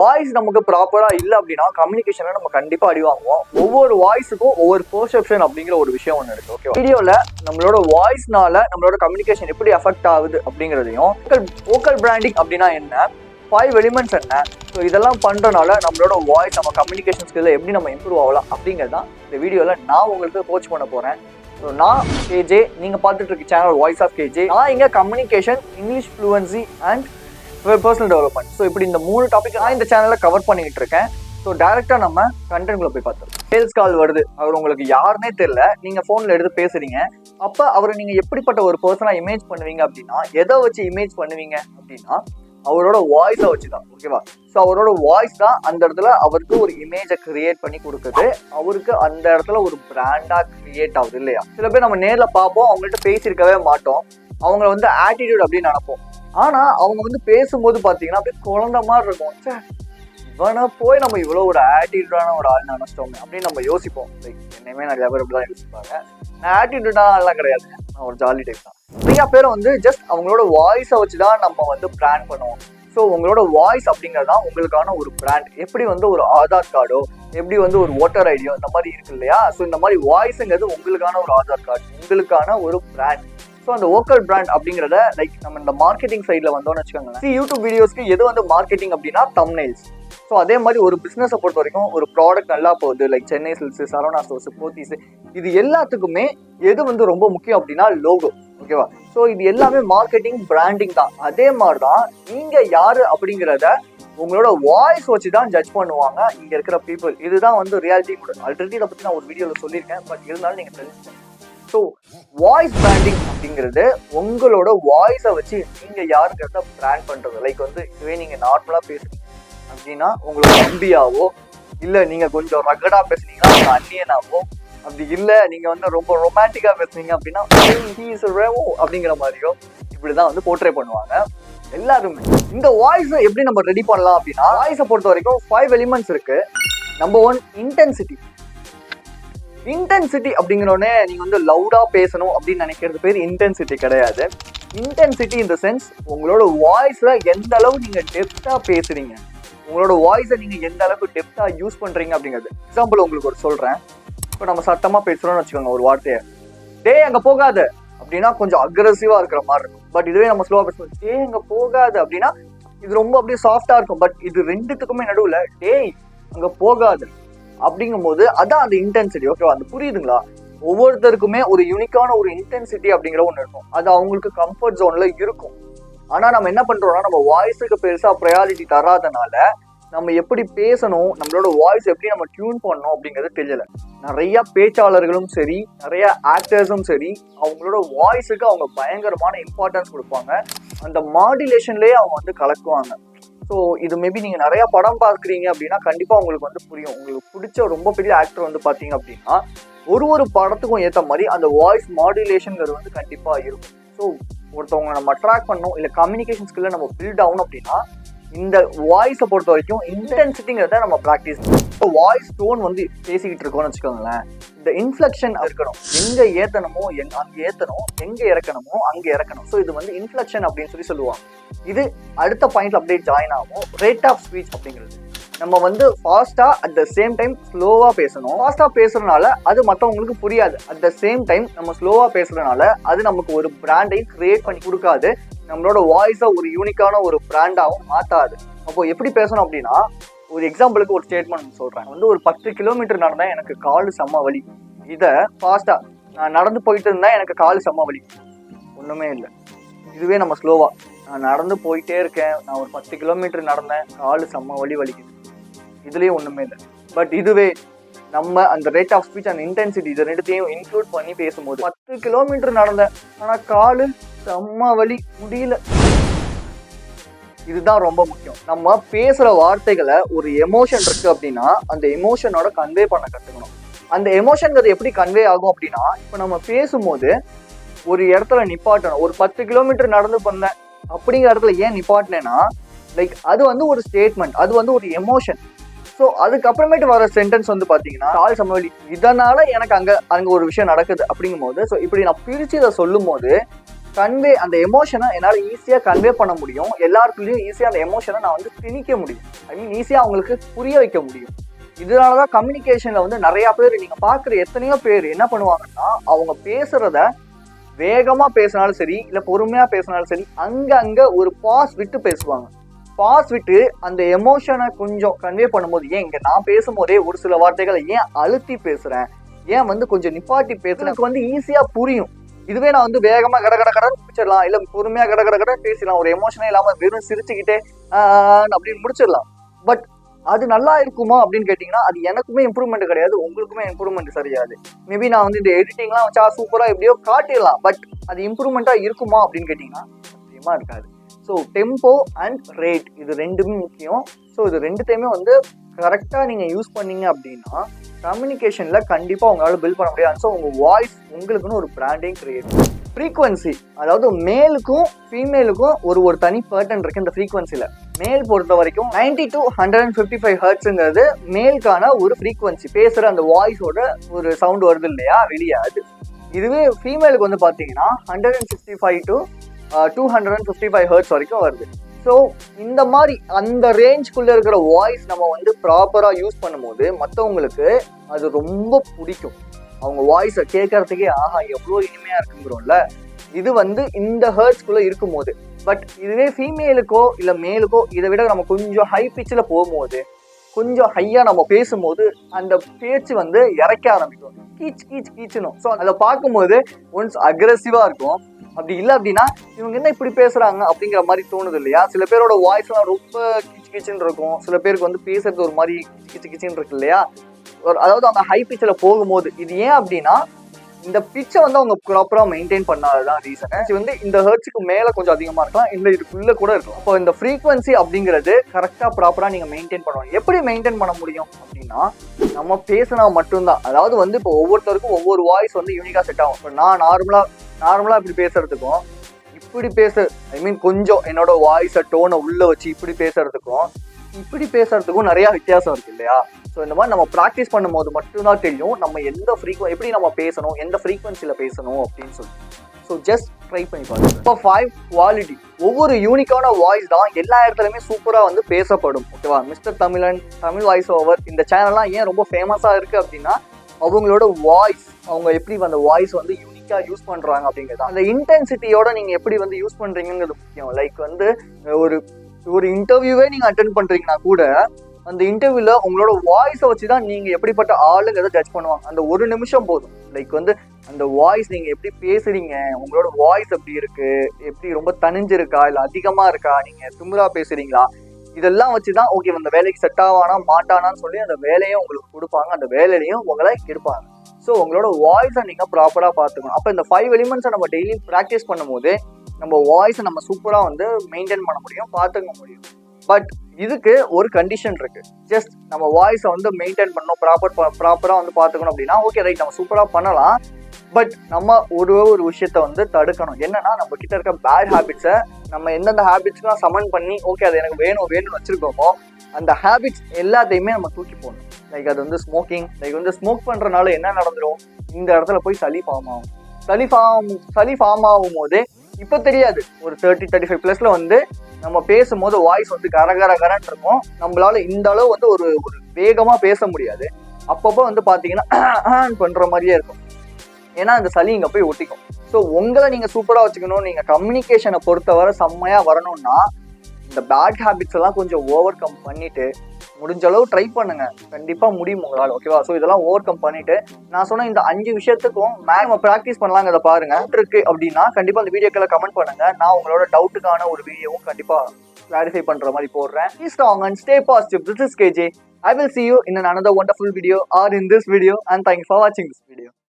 Voice நமக்கு ப்ராப்பரா இல்லை அப்படின்னா கம்யூனிகேஷன்ல நம்ம கண்டிப்பா அடி வாங்குவோம். ஒவ்வொரு வாய்ஸுக்கும் ஒவ்வொரு பெர்செப்ஷன் அப்படிங்கிற ஒரு விஷயம் ஒன்று இருக்கு. ஓகே, வீடியோல நம்மளோட வாய்ஸ்னால நம்மளோட கம்யூனிகேஷன் எப்படி அஃபெக்ட் ஆகுது அப்படிங்கிறதையும், வோக்கல் பிராண்டிங் அப்படின்னா என்ன, 5 எலிமெண்ட்ஸ் என்ன, ஸோ இதெல்லாம் பண்றதுனால நம்மளோட வாய்ஸ் நம்ம கம்யூனிகேஷன் ஸ்கில்ல எப்படி நம்ம இம்ப்ரூவ் ஆகலாம் அப்படிங்கிறது தான் இந்த வீடியோல நான் உங்களுக்கு கோச் பண்ண போறேன். ஸோ நான் கேஜே, நீங்க பார்த்துட்டு இருக்க சேனல் வாய்ஸ் ஆஃப் கேஜே. நான் இங்க communication, English fluency and personal development, so இப்படி இந்த 3 டாபிக் நான் இந்த சேனல்ல கவர் பண்ணிக்கிட்டு இருக்கேன். ஸோ டைரக்டா நம்ம கண்டென்ட்குள்ள போய் பார்த்துருக்கோம். சேல்ஸ் கால் வருது, அவர் உங்களுக்கு யாருன்னே தெரியல, நீங்க போன்ல எடுத்து பேசுறீங்க. அப்ப அவரை நீங்க எப்படிப்பட்ட ஒரு பர்சனா இமேஜ் பண்ணுவீங்க அப்படின்னா, எதை வச்சு இமேஜ் பண்ணுவீங்க அப்படின்னா அவரோட வாய்ஸை வச்சுதான். ஓகேவா? ஸோ அவரோட வாய்ஸ் தான் அந்த இடத்துல அவருக்கு ஒரு இமேஜை கிரியேட் பண்ணி கொடுக்குது. அவருக்கு அந்த இடத்துல ஒரு பிராண்டா கிரியேட் ஆகுது இல்லையா? சில பேர் நம்ம நேர்ல பார்ப்போம், அவங்கள்ட்ட பேசியிருக்கவே மாட்டோம், அவங்க வந்து ஆட்டிடியூட் அப்படின்னு நினைப்போம். ஆனா அவங்க வந்து பேசும்போது பாத்தீங்கன்னா அப்படியே குழந்தை மாதிரி இருக்கும். இவனை போய் நம்ம இவ்வளவு ஒரு ஆட்டிடியூடான ஒரு ஆள் நினைச்சிட்டோமே அப்படின்னு நம்ம யோசிப்போம். லைக் என்னையுமே நிறைய பேர் இப்படிதான் யோசிப்பாங்க. நான் ஆட்டிடியூடான ஆள்லாம் கிடையாது, நான் ஒரு ஜாலி டைப் தான். நிறைய பேர் வந்து ஜஸ்ட் அவங்களோட வாய்ஸை வச்சுதான் நம்ம வந்து பிராண்ட் பண்ணுவோம். ஸோ உங்களோட வாய்ஸ் அப்படிங்கிறது தான் உங்களுக்கான ஒரு பிராண்ட். எப்படி வந்து ஒரு ஆதார் கார்டோ, எப்படி வந்து ஒரு ஓட்டர் ஐடியோ இந்த மாதிரி இருக்கு இல்லையா? ஸோ இந்த மாதிரி வாய்ஸுங்கிறது உங்களுக்கான ஒரு ஆதார் கார்டு, உங்களுக்கான ஒரு பிராண்ட். ஸோ அந்த வோக்கல் பிராண்ட் அப்படிங்கிறத லைக் நம்ம இந்த மார்க்கெட்டிங் சைடில் வந்தோம்னு வச்சுக்கோங்களேன். யூடியூப் வீடியோஸ்க்கு எது வந்து மார்க்கெட்டிங் அப்படின்னா தம்ப்நெயில்ஸ். ஸோ அதே மாதிரி ஒரு பிஸ்னஸை பொறுத்த வரைக்கும் ஒரு ப்ராடக்ட் நல்லா போகுது, like Chennai silks, Saravana stores, Pothys, இது எல்லாத்துக்குமே எது வந்து ரொம்ப முக்கியம் அப்படின்னா லோகோ. ஓகேவா? ஸோ இது எல்லாமே மார்க்கெட்டிங், பிராண்டிங் தான். அதே மாதிரி தான் நீங்க யாரு அப்படிங்கிறத உங்களோட வாய்ஸ் வச்சு தான் ஜட்ஜ் பண்ணுவாங்க இங்க இருக்கிற பீப்புள். இதுதான் வந்து ரியாலிட்டி கூட. ஆல்ரெடி இதை பத்தி நான் ஒரு வீடியோவில் சொல்லியிருக்கேன், பட் இருந்தாலும் நீங்க தெரிஞ்சுக்கணும். ஸோ வாய்ஸ் பிராண்டிங் அப்படிங்கிறது உங்களோட வாய்ஸை வச்சு நீங்க யாருங்கிறத பிராண்ட் பண்றது. லைக் வந்து இதுவே நீங்க நார்மலா பேசுறீங்க அப்படின்னா உங்களோட தம்பியாவோ, இல்ல நீங்க கொஞ்சம் ரகடா பேசுனீங்கன்னா உங்க அண்ணியனாவோ, அப்படி இல்ல நீங்க வந்து ரொம்ப ரொமான்டிக்கா பேசுனீங்க அப்படின்னா அப்படிங்கிற மாதிரியோ இப்படிதான் வந்து போர்ட்ரே பண்ணுவாங்க எல்லாருமே. இந்த வாய்ஸை எப்படி நம்ம ரெடி பண்ணலாம் அப்படின்னா, வாய்ஸை பொறுத்த வரைக்கும் 5 எலிமெண்ட்ஸ் இருக்கு. Number 1 intensity. இன்டென்சிட்டி அப்படிங்கிறோடனே நீங்க வந்து லவுடா பேசணும் அப்படின்னு நினைக்கிறது பேர் இன்டென்சிட்டி கிடையாது. இன்டென்சிட்டி இன் த சென்ஸ் உங்களோட வாய்ஸ்ல எந்த அளவு நீங்க டெப்தா பேசுறீங்க, உங்களோட வாய்ஸை நீங்க எந்த அளவுக்கு டெப்தா யூஸ் பண்றீங்க அப்படிங்கிறது. எக்ஸாம்பிள் உங்களுக்கு ஒரு சொல்றேன். இப்போ நம்ம சத்தமா பேசுறோம்னு வச்சுக்கோங்க ஒரு வார்த்தையை, டே அங்க போகாத அப்படின்னா கொஞ்சம் அக்ரெசிவா இருக்கிற மாதிரி இருக்கும். பட் இதுவே நம்ம ஸ்லோவா பேசுவோம், டே அங்க போகாது அப்படின்னா இது ரொம்ப அப்படியே சாஃப்டா இருக்கும். பட் இது ரெண்டுத்துக்குமே நடுவுல டேய் அங்க போகாது அப்படிங்கும் போது அதான் அந்த இன்டென்சிட்டி. ஓகேவா? அந்த புரியுதுங்களா? ஒவ்வொருத்தருக்குமே ஒரு யூனிக்கான ஒரு இன்டென்சிட்டி அப்படிங்கிற ஒன்று இருக்கும். அது அவங்களுக்கு கம்ஃபர்ட் ஜோன்ல இருக்கும். ஆனா நம்ம என்ன பண்றோம்னா, நம்ம வாய்ஸுக்கு பெருசா ப்ரையாரிட்டி தராதனால நம்ம எப்படி பேசணும், நம்மளோட வாய்ஸ் எப்படி நம்ம டியூன் பண்ணணும் அப்படிங்கிறது தெரியல. நிறைய பேச்சாளர்களும் சரி, நிறைய ஆக்டர்ஸும் சரி, அவங்களோட வாய்ஸுக்கு அவங்க பயங்கரமான இம்பார்ட்டன்ஸ் கொடுப்பாங்க. அந்த மாடுலேஷன்லயே அவங்க வந்து கலக்குவாங்க. ஸோ இது மேபி நீங்கள் நிறையா படம் பார்க்குறீங்க அப்படின்னா கண்டிப்பாக உங்களுக்கு வந்து புரியும். உங்களுக்கு பிடிச்ச ரொம்ப பெரிய ஆக்டர் வந்து பார்த்தீங்க அப்படின்னா ஒரு படத்துக்கும் ஏற்ற மாதிரி அந்த வாய்ஸ் மாடுலேஷன்ங்கிறது வந்து கண்டிப்பாக இருக்கும். ஸோ ஒருத்தவங்க நம்ம அட்ராக்ட் பண்ணணும், இல்லை கம்யூனிகேஷன் ஸ்கில்ல நம்ம பில்ட் ஆகணும் அப்படின்னா இந்த வாய்ஸை பொறுத்த வரைக்கும் இன்டென்சிட்டிங்கிறத நம்ம ப்ராக்டிஸ் பண்ணணும். இப்போ வாய்ஸ் டோன் வந்து பேசிக்கிட்டு இருக்கோம்னு வச்சுக்கோங்களேன், இந்த இன்ஃப்ளெக்ஷன் இருக்கணும். எங்கே ஏற்றணுமோ அங்கே ஏற்றணும், எங்கே இறக்கணுமோ அங்கே இறக்கணும். ஸோ இது வந்து இன்ஃப்ளெக்ஷன் அப்படின்னு சொல்லுவாங்க. இது அடுத்த பாயிண்ட்ல அப்படியே ஜாயின் ஆகும். ரேட் ஆஃப் ஸ்பீச் அப்படிங்கிறது நம்ம வந்து ஃபாஸ்டா அட் த சேம் டைம் ஸ்லோவா பேசணும். ஃபாஸ்டா பேசுறதுனால அது மற்றவங்களுக்கு புரியாது. அட் த சேம் டைம் நம்ம ஸ்லோவா பேசுறதுனால அது நமக்கு ஒரு பிராண்டை கிரியேட் பண்ணி கொடுக்காது. நம்மளோட வாய்ஸை ஒரு யூனிக்கான ஒரு பிராண்டாகவும் மாத்தாது. அப்போ எப்படி பேசணும் அப்படின்னா, ஒரு எக்ஸாம்பிளுக்கு ஒரு ஸ்டேட்மெண்ட் சொல்றேன். வந்து ஒரு 10 கிலோமீட்டர் நடந்தா எனக்கு காலு செம்ம வலி. இதை ஃபாஸ்டா நான் நடந்து போயிட்டு இருந்தா எனக்கு காலு செம்ம வலி, ஒண்ணுமே இல்லை. இதுவே நம்ம ஸ்லோவா, நான் நடந்து போயிட்டே இருக்கேன், நான் ஒரு 10 கிலோமீட்டர் நடந்தேன், காலு செம்ம வலி வலிக்குது, இதுலயே ஒண்ணுமே இல்லை. பட் இதுவே நம்ம அந்த rate of speech and intensity இதை ரெண்டுத்தையும் இன்க்ளூட் பண்ணி பேசும்போது 10 கிலோமீட்டர் நடந்தேன் ஆனா காலு செம்ம வலி, முடியல. இதுதான் ரொம்ப முக்கியம். நம்ம பேசுற வார்த்தைகளை ஒரு எமோஷன் இருக்கு அப்படின்னா அந்த எமோஷனோட கன்வே பண்ண கத்துக்கணும். அந்த எமோஷன்கிறது எப்படி கன்வே ஆகும் அப்படின்னா, இப்போ நம்ம பேசும்போது ஒரு இடத்துல நிப்பாட்டணும். ஒரு 10 கிலோமீட்டர் நடந்து பண்ணேன் அப்படிங்கிற இடத்துல ஏன் நிப்பாட்டினேன்னா, லைக் அது வந்து ஒரு ஸ்டேட்மெண்ட், அது வந்து ஒரு எமோஷன். ஸோ அதுக்கப்புறமேட்டு வர சென்டென்ஸ் வந்து பார்த்தீங்கன்னா கால் சமவெளி, இதனால எனக்கு அங்கே ஒரு விஷயம் நடக்குது அப்படிங்கும் போது, ஸோ இப்படி நான் பிரித்து இதை சொல்லும் போது கன்வே அந்த எமோஷனை என்னால் ஈஸியாக கன்வே பண்ண முடியும். எல்லாருக்குள்ளேயும் ஈஸியாக அந்த எமோஷனை நான் வந்து திணிக்க முடியும். ஐ மீன் ஈஸியாக அவங்களுக்கு புரிய வைக்க முடியும். இதனால தான் கம்யூனிகேஷனில் வந்து நிறையா பேர் நீங்கள் பார்க்குற எத்தனையோ பேர் என்ன பண்ணுவாங்கன்னா, அவங்க பேசுகிறத வேகமாக பேசினாலும் சரி, இல்லை பொறுமையாக பேசினாலும் சரி, அங்கே ஒரு பாஸ் விட்டு பேசுவாங்க. பாஸ் விட்டு அந்த எமோஷனை கொஞ்சம் கன்வே பண்ணும்போது, ஏன் இங்கே நான் பேசும்போதே ஒரு சில வார்த்தைகளை ஏன் அழுத்தி பேசுகிறேன், ஏன் வந்து கொஞ்சம் நிப்பாட்டி பேசுகிறேன், எனக்கு வந்து ஈஸியாக புரியும். இதுவே நான் வந்து வேகமா கடன் முடிச்சிடலாம், இல்ல பொறுமையா கடன் பேசிடலாம், ஒரு எமோஷனே இல்லாம வெறும் சிரிச்சுக்கிட்டே அப்படின்னு முடிச்சிடலாம். பட் அது நல்லா இருக்குமா அப்படின்னு கேட்டீங்கன்னா, அது எனக்குமே இம்ப்ரூவ்மெண்ட் கிடையாது, உங்களுக்குமே இம்ப்ரூவ்மெண்ட் சரியாது. மேபி நான் வந்து இந்த எடிட்டிங்லாம் வச்சா சூப்பரா எப்படியோ காட்டிடலாம், பட் அது இம்ப்ரூவ்மெண்டா இருக்குமா அப்படின்னு கேட்டீங்கன்னா நிச்சயமா இருக்காது. ஸோ டெம்போ அண்ட் ரேட் இது ரெண்டுமே முக்கியம். ஸோ இது ரெண்டுத்தையுமே வந்து கரெக்டாக நீங்கள் யூஸ் பண்ணீங்க அப்படின்னா கம்யூனிகேஷனில் கண்டிப்பாக உங்களால் பில்ட் பண்ண முடியாது. ஸோ உங்கள் வாய்ஸ் உங்களுக்குன்னு ஒரு பிராண்டிங் கிரியேட். ஃப்ரீக்வன்சி, அதாவது மேலுக்கும் ஃபீமேலுக்கும் ஒரு தனி பேட்டர்ன் இருக்குது இந்த ஃப்ரீக்வன்சியில். மேல் பொறுத்த வரைக்கும் 90 to 155 ஹெர்ட்ஸுங்கிறது மேலுக்கான ஒரு ஃப்ரீக்வன்சி, பேசுகிற அந்த வாய்ஸோட ஒரு சவுண்ட் வருது இல்லையா வெளியே அது. இதுவே ஃபீமேலுக்கு வந்து பார்த்தீங்கன்னா 165 to 255 ஹெர்ட்ஸ் வரைக்கும் வருது. ஸோ இந்த மாதிரி அந்த ரேஞ்ச்குள்ளே இருக்கிற வாய்ஸ் நம்ம வந்து ப்ராப்பராக யூஸ் பண்ணும்போது மற்றவங்களுக்கு அது ரொம்ப பிடிக்கும். அவங்க வாய்ஸை கேட்கறதுக்கே ஆஹா எவ்வளோ இனிமையாக இருக்குங்கிறோம்ல, இது வந்து இந்த ஹெர்ட்ஸ்குள்ளே இருக்கும்போது. பட் இதுவே ஃபீமேலுக்கோ இல்லை மேலுக்கோ இதை விட நம்ம கொஞ்சம் ஹை பிச்சில் போகும்போது, கொஞ்சம் ஹையாக நம்ம பேசும்போது அந்த பேச்சு வந்து இறக்க ஆரம்பிக்கும், கீச் கீச் கீச்சணும். ஸோ அதை பார்க்கும்போது ஒன்ஸ் அக்ரெசிவாக இருக்கும். அப்படி இல்லை அப்படின்னா இவங்க என்ன இப்படி பேசுறாங்க அப்படிங்கிற மாதிரி தோணுது இல்லையா. சில பேரோட வாய்ஸ்லாம் ரொம்ப கிச்சு கிச்சுன்னு இருக்கும், சில பேருக்கு வந்து பேசுறது ஒரு மாதிரி கிச்சு கிச்சுன்னு இருக்கு இல்லையா. அதாவது அவங்க ஹை பிச்சில் போகும்போது இது ஏன் அப்படின்னா இந்த பிச்சை வந்து அவங்க ப்ராப்பராக மெயின்டைன் பண்ணாததான் ரீசன். இது வந்து இந்த ஹெர்ட்ஸுக்கு மேலே கொஞ்சம் அதிகமாக இருக்கலாம், இல்லை இதுக்குள்ளே கூட இருக்கலாம். அப்போ இந்த ஃப்ரீக்வன்சி அப்படிங்கிறது கரெக்டாக ப்ராப்பராக நீங்கள் மெயின்டைன் பண்ணணும். எப்படி மெயின்டைன் பண்ண முடியும் அப்படின்னா நம்ம பேசினா மட்டும்தான். அதாவது வந்து இப்போ ஒவ்வொருத்தருக்கும் ஒவ்வொரு வாய்ஸ் வந்து யூனிக்காக செட் ஆகும். இப்போ நான் நார்மலாக இப்படி பேசுறதுக்கும் இப்படி ஐ மீன் கொஞ்சம் என்னோட வாய்ஸை டோனை உள்ளே வச்சு இப்படி பேசுறதுக்கும் நிறையா வித்தியாசம் இருக்கு இல்லையா. ஸோ இந்த மாதிரி நம்ம ப்ராக்டிஸ் பண்ணும்போது மட்டும்தான் தெரியும் நம்ம எந்த எப்படி நம்ம பேசணும், எந்த ஃப்ரீக்வன்சியில் பேசணும் அப்படின்னு சொல்லி. ஸோ ஜஸ்ட் ட்ரை பண்ணி பாருங்க. இப்போ 5 குவாலிட்டி, ஒவ்வொரு யூனிக்கான வாய்ஸ் தான் எல்லா இடத்துலையுமே சூப்பராக வந்து பேசப்படும். ஓகேவா. மிஸ்டர் தமிழ் வாய்ஸ் ஓவர் இந்த சேனல்லாம் ஏன் ரொம்ப ஃபேமஸாக இருக்குது அப்படின்னா அவங்களோட வாய்ஸ், அவங்க எப்படி அந்த வாய்ஸ் வந்து யூனிக்காக யூஸ் பண்ணுறாங்க அப்படிங்கிறது. அந்த இன்டென்சிட்டியோட நீங்கள் எப்படி வந்து யூஸ் பண்ணுறீங்கிறது முக்கியம். லைக் வந்து ஒரு இன்டர்வியூவே நீங்கள் அட்டென்ட் பண்ணுறீங்கன்னா கூட அந்த இன்டர்வியூல உங்களோட வாய்ஸை வச்சு தான் நீங்கள் எப்படிப்பட்ட ஆளுங்கிறத ஜட்ஜ் பண்ணுவாங்க. அந்த ஒரு நிமிஷம் போதும். லைக் வந்து அந்த வாய்ஸ் நீங்கள் எப்படி பேசுறீங்க, உங்களோட வாய்ஸ் எப்படி இருக்கு, எப்படி ரொம்ப தனிஞ்சிருக்கா இல்லை அதிகமாக இருக்கா, நீங்கள் திமிரா பேசுறீங்களா, இதெல்லாம் வச்சு தான் ஓகே அந்த வேலைக்கு செட் ஆவானா மாட்டானான்னு சொல்லி அந்த வேலையை உங்களுக்கு கொடுப்பாங்க, அந்த வேலையிலையும் உங்களை எடுப்பாங்க. ஸோ உங்களோட வாய்ஸை நீங்கள் ப்ராப்பராக பார்த்துக்கணும். அப்போ இந்த 5 எலிமெண்ட்ஸை நம்ம டெய்லி ப்ராக்டிஸ் பண்ணும்போது நம்ம வாய்ஸை நம்ம சூப்பராக வந்து மெயின்டைன் பண்ண முடியும், பார்த்துக்க முடியும். பட் இதுக்கு ஒரு கண்டிஷன் இருக்கு. ஜஸ்ட் நம்ம வாய்ஸை வந்து மெயின்டைன் பண்ணணும், ப்ராப்பராக வந்து பார்த்துக்கணும் அப்படின்னா ஓகே ரைட் நம்ம சூப்பராக பண்ணலாம். பட் நம்ம ஒரு விஷயத்த வந்து தடுக்கணும். என்னன்னா நம்ம கிட்ட இருக்க பேட் ஹேபிட்ஸை நம்ம எந்தெந்த ஹேபிட்ஸ்லாம் சமன் பண்ணி ஓகே அது எனக்கு வேணும்னு வச்சிருக்கோமோ அந்த ஹேபிட்ஸ் எல்லாத்தையுமே நம்ம தூக்கி போடணும். லைக் அது வந்து ஸ்மோக்கிங், லைக் வந்து ஸ்மோக் பண்ணுறதுனால என்ன நடந்துடும், இந்த இடத்துல போய் சளி ஃபார்ம் ஆகும். சளி ஃபார்ம் ஆகும் போதே இப்போ தெரியாது, ஒரு 30-35+ வந்து நம்ம பேசும்போது வாய்ஸ் வந்து கரகரன்னு இருக்கும். நம்மளால இந்த அளவு வந்து ஒரு வேகமாக பேச முடியாது. அப்பப்போ வந்து பார்த்தீங்கன்னா பண்ணுற மாதிரியே இருக்கும். ஏன்னா அந்த சளி இங்கே போய் ஒட்டிக்கும். ஸோ உங்களை நீங்கள் சூப்பராக வச்சுக்கணும். நீங்கள் கம்யூனிகேஷனை பொறுத்தவரை செம்மையாக வரணும்னா இந்த பேட் ஹேபிட்ஸ் எல்லாம் கொஞ்சம் ஓவர் கம் பண்ணிட்டு முடிஞ்ச அளவு ட்ரை பண்ணுங்க, கண்டிப்பாக முடியும் உங்களால். ஓகேவா. ஸோ இதெல்லாம் ஓவர் கம் பண்ணிட்டு நான் சொன்ன இந்த 5 விஷயத்துக்கும் நம்ம ப்ராக்டிஸ் பண்ணலாங்கிறத பாருங்க. இருக்கு அப்படின்னா கண்டிப்பாக அந்த வீடியோக்களை கமெண்ட் பண்ணுங்க. நான் உங்களோட டவுட்டுக்கான ஒரு வீடியோவும் கண்டிப்பாக கிளாரிஃபை பண்ணுற மாதிரி போடுறேன். Be strong and stay positive. This is KJ. I will see you in another wonderful video or in this video, and thanks for watching this video.